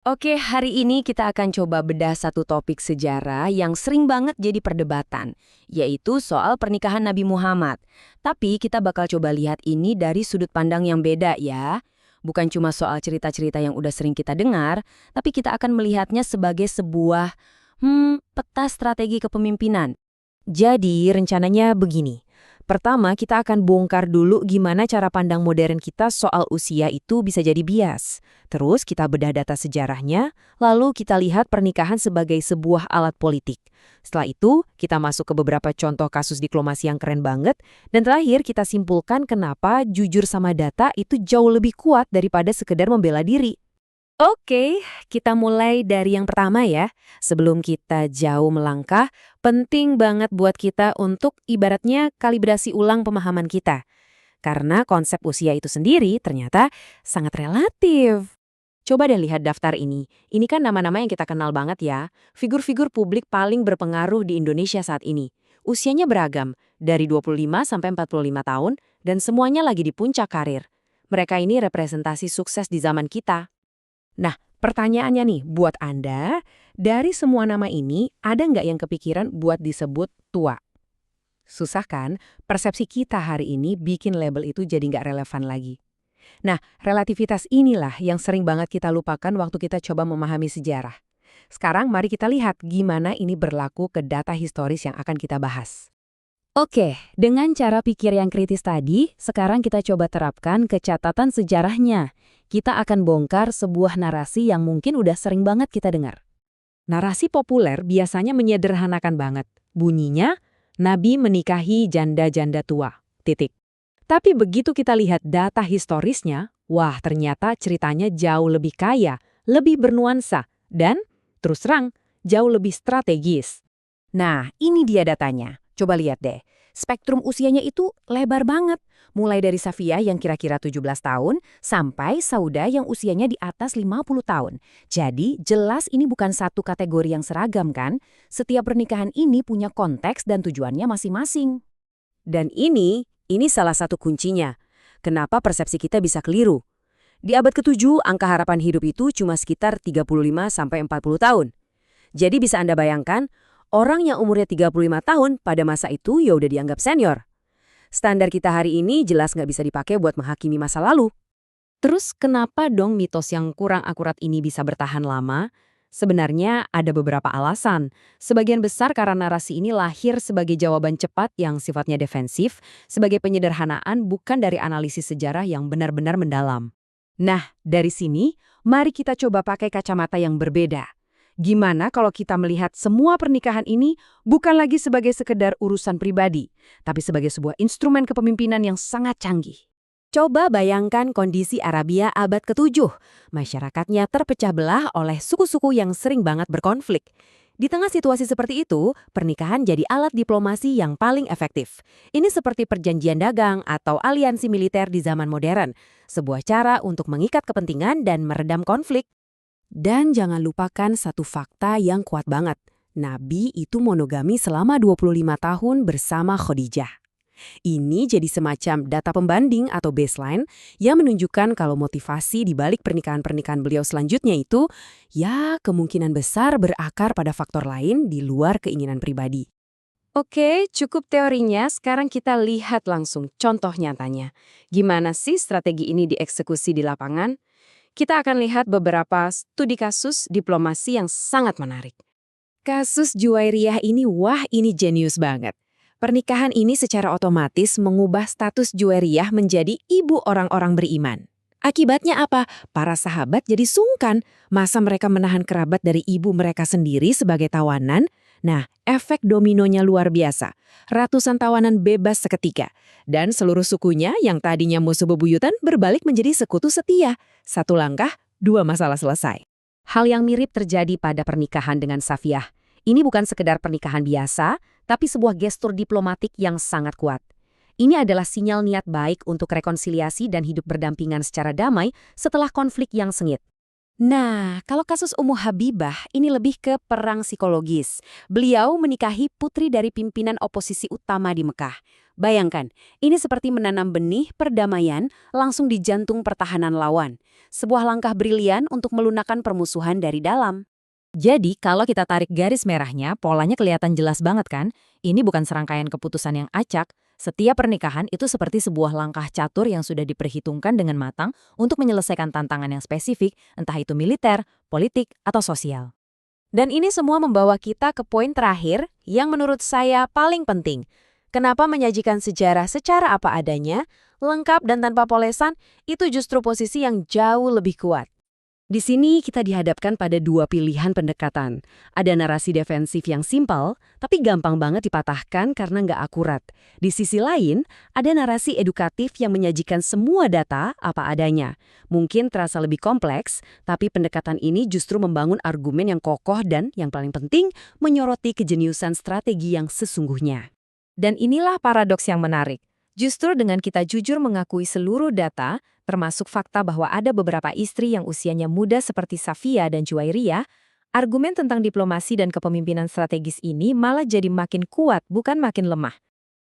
Oke, hari ini kita akan coba bedah satu topik sejarah yang sering banget jadi perdebatan, yaitu soal pernikahan Nabi Muhammad. Tapi kita bakal coba lihat ini dari sudut pandang yang beda ya. Bukan cuma soal cerita-cerita yang udah sering kita dengar, tapi kita akan melihatnya sebagai sebuah peta strategi kepemimpinan. Jadi, rencananya begini. Pertama, kita akan bongkar dulu gimana cara pandang modern kita soal usia itu bisa jadi bias. Terus kita bedah data sejarahnya, lalu kita lihat pernikahan sebagai sebuah alat politik. Setelah itu, kita masuk ke beberapa contoh kasus diplomasi yang keren banget, dan terakhir kita simpulkan kenapa jujur sama data itu jauh lebih kuat daripada sekedar membela diri. Oke, kita mulai dari yang pertama ya. Sebelum kita jauh melangkah, penting banget buat kita untuk ibaratnya kalibrasi ulang pemahaman kita. Karena konsep usia itu sendiri ternyata sangat relatif. Coba deh lihat daftar ini. Ini kan nama-nama yang kita kenal banget ya. Figur-figur publik paling berpengaruh di Indonesia saat ini. Usianya beragam, dari 25 sampai 45 tahun, dan semuanya lagi di puncak karir. Mereka ini representasi sukses di zaman kita. Nah, pertanyaannya nih, buat Anda, dari semua nama ini, ada nggak yang kepikiran buat disebut tua? Susah kan? Persepsi kita hari ini bikin label itu jadi nggak relevan lagi. Nah, relativitas inilah yang sering banget kita lupakan waktu kita coba memahami sejarah. Sekarang mari kita lihat gimana ini berlaku ke data historis yang akan kita bahas. Oke, dengan cara pikir yang kritis tadi, sekarang kita coba terapkan ke catatan sejarahnya. Kita akan bongkar sebuah narasi yang mungkin udah sering banget kita dengar. Narasi populer biasanya menyederhanakan banget. Bunyinya, Nabi menikahi janda-janda tua. Titik. Tapi begitu kita lihat data historisnya, wah ternyata ceritanya jauh lebih kaya, lebih bernuansa, dan, terus terang, jauh lebih strategis. Nah, ini dia datanya. Coba lihat deh. Spektrum usianya itu lebar banget. Mulai dari Safia yang kira-kira 17 tahun, sampai Sauda yang usianya di atas 50 tahun. Jadi, jelas ini bukan satu kategori yang seragam kan? Setiap pernikahan ini punya konteks dan tujuannya masing-masing. Dan ini salah satu kuncinya. Kenapa persepsi kita bisa keliru? Di abad ke-7, angka harapan hidup itu cuma sekitar 35-40 tahun. Jadi bisa Anda bayangkan, orang yang umurnya 35 tahun pada masa itu ya udah dianggap senior. Standar kita hari ini jelas nggak bisa dipakai buat menghakimi masa lalu. Terus kenapa dong mitos yang kurang akurat ini bisa bertahan lama? Sebenarnya ada beberapa alasan. Sebagian besar karena narasi ini lahir sebagai jawaban cepat yang sifatnya defensif, sebagai penyederhanaan bukan dari analisis sejarah yang benar-benar mendalam. Nah, dari sini, mari kita coba pakai kacamata yang berbeda. Gimana kalau kita melihat semua pernikahan ini bukan lagi sebagai sekedar urusan pribadi, tapi sebagai sebuah instrumen kepemimpinan yang sangat canggih? Coba bayangkan kondisi Arabia abad ke-7. Masyarakatnya terpecah belah oleh suku-suku yang sering banget berkonflik. Di tengah situasi seperti itu, pernikahan jadi alat diplomasi yang paling efektif. Ini seperti perjanjian dagang atau aliansi militer di zaman modern, sebuah cara untuk mengikat kepentingan dan meredam konflik. Dan jangan lupakan satu fakta yang kuat banget. Nabi itu monogami selama 25 tahun bersama Khadijah. Ini jadi semacam data pembanding atau baseline yang menunjukkan kalau motivasi di balik pernikahan-pernikahan beliau selanjutnya itu ya kemungkinan besar berakar pada faktor lain di luar keinginan pribadi. Oke, cukup teorinya. Sekarang kita lihat langsung contoh nyatanya. Gimana sih strategi ini dieksekusi di lapangan? Kita akan lihat beberapa studi kasus diplomasi yang sangat menarik. Kasus Juwairiyah ini, wah ini jenius banget. Pernikahan ini secara otomatis mengubah status Juwairiyah menjadi ibu orang-orang beriman. Akibatnya apa? Para sahabat jadi sungkan. Masa mereka menahan kerabat dari ibu mereka sendiri sebagai tawanan? Nah, efek dominonya luar biasa. Ratusan tawanan bebas seketika. Dan seluruh sukunya yang tadinya musuh bebuyutan berbalik menjadi sekutu setia. Satu langkah, dua masalah selesai. Hal yang mirip terjadi pada pernikahan dengan Safiyah. Ini bukan sekedar pernikahan biasa, tapi sebuah gestur diplomatik yang sangat kuat. Ini adalah sinyal niat baik untuk rekonsiliasi dan hidup berdampingan secara damai setelah konflik yang sengit. Nah, kalau kasus Ummu Habibah ini lebih ke perang psikologis. Beliau menikahi putri dari pimpinan oposisi utama di Mekah. Bayangkan, ini seperti menanam benih perdamaian langsung di jantung pertahanan lawan. Sebuah langkah brilian untuk melunakkan permusuhan dari dalam. Jadi, kalau kita tarik garis merahnya, polanya kelihatan jelas banget kan? Ini bukan serangkaian keputusan yang acak. Setiap pernikahan itu seperti sebuah langkah catur yang sudah diperhitungkan dengan matang untuk menyelesaikan tantangan yang spesifik, entah itu militer, politik, atau sosial. Dan ini semua membawa kita ke poin terakhir yang menurut saya paling penting. Kenapa menyajikan sejarah secara apa adanya, lengkap dan tanpa polesan, itu justru posisi yang jauh lebih kuat. Di sini kita dihadapkan pada dua pilihan pendekatan. Ada narasi defensif yang simpel, tapi gampang banget dipatahkan karena nggak akurat. Di sisi lain, ada narasi edukatif yang menyajikan semua data apa adanya. Mungkin terasa lebih kompleks, tapi pendekatan ini justru membangun argumen yang kokoh dan, yang paling penting, menyoroti kejeniusan strategi yang sesungguhnya. Dan inilah paradoks yang menarik. Justru dengan kita jujur mengakui seluruh data, termasuk fakta bahwa ada beberapa istri yang usianya muda seperti Safia dan Juwairia, argumen tentang diplomasi dan kepemimpinan strategis ini malah jadi makin kuat, bukan makin lemah.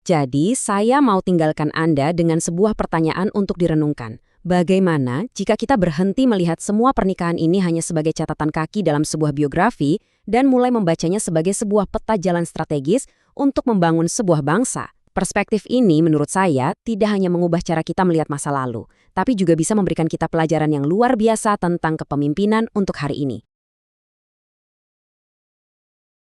Jadi, saya mau tinggalkan Anda dengan sebuah pertanyaan untuk direnungkan. Bagaimana jika kita berhenti melihat semua pernikahan ini hanya sebagai catatan kaki dalam sebuah biografi dan mulai membacanya sebagai sebuah peta jalan strategis untuk membangun sebuah bangsa? Perspektif ini menurut saya tidak hanya mengubah cara kita melihat masa lalu, tapi juga bisa memberikan kita pelajaran yang luar biasa tentang kepemimpinan untuk hari ini.